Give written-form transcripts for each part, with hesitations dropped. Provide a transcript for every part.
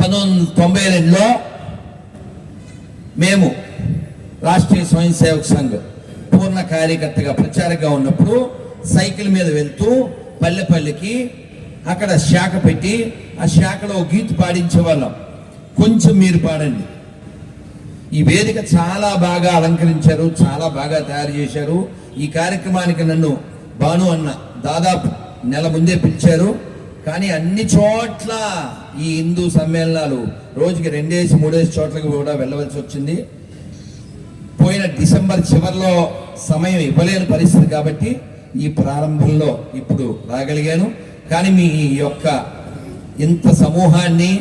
1992లో మేము రాష్ట్రీయ స్వయం సేవక్ సంఘ్ పూర్ణ కార్యకర్తగా ప్రచారంగా ఉన్నప్పుడు సైకిల్ మీద వెళ్తూ పల్లెకి అక్కడ శాఖ పెట్టి ఆ శాఖలో గీత పాడించే వాళ్ళం. కొంచెం మీరు పాడండి. ఈ వేదిక చాలా బాగా అలంకరించారు, చాలా బాగా తయారు చేశారు. ఈ కార్యక్రమానికి నన్ను భాను అన్న దాదాపు నెల ముందే పిలిచారు. కానీ అన్ని చోట్ల ఈ హిందూ సమ్మేళనాలు రోజుకి 2-3 చోట్లకి కూడా వెళ్ళవలసి వచ్చింది. పోయిన డిసెంబర్ చివరిలో సమయం ఇవ్వలేని పరిస్థితి కాబట్టి ఈ ప్రారంభంలో ఇప్పుడు రాగలిగాను. కానీ మీ యొక్క ఇంత సమూహాన్ని,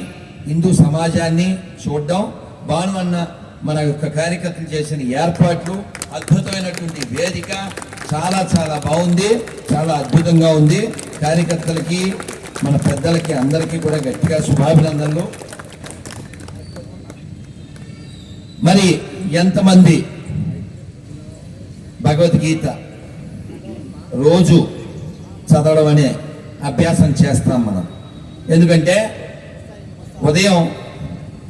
హిందూ సమాజాన్ని చూడడం, భాను అన్న మన యొక్క కార్యకర్తలు చేసిన ఏర్పాట్లు, అద్భుతమైనటువంటి వేదిక చాలా చాలా బాగుంది, చాలా అద్భుతంగా ఉంది. కార్యకర్తలకి, మన పెద్దలకి అందరికీ కూడా గట్టిగా శుభాభినందనలు. మరి ఎంతమంది భగవద్గీత రోజు చదవడం అనే అభ్యాసం చేస్తాం మనం? ఎందుకంటే ఉదయం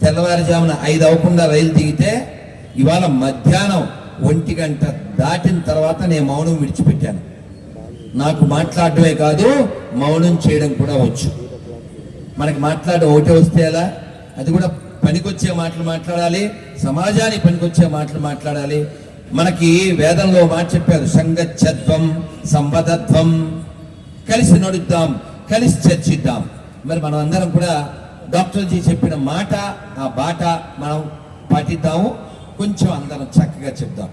తెల్లవారుజామున 5 అవ్వకుండా రైలు దిగితే ఇవాళ మధ్యాహ్నం 1 గంట దాటిన తర్వాత నేను మౌనం విడిచిపెట్టాను. నాకు మాట్లాడటమే కాదు, మౌనం చేయడం కూడా వచ్చు. మనకి మాట్లాడడం ఒకటే వస్తే ఎలా? అది కూడా పనికొచ్చే మాటలు మాట్లాడాలి, సమాజానికి పనికొచ్చే మాటలు మాట్లాడాలి. మనకి వేదంలో మాట చెప్పారు, సంగచ్చత్వం సంవదత్వం, కలిసి నడుద్దాం, కలిసి చర్చిద్దాం. మరి మనం అందరం కూడా డాక్టర్ జీ చెప్పిన మాట, ఆ బాట మనం పాటిద్దాము. కొంచెం అందరం చక్కగా చెప్దాం.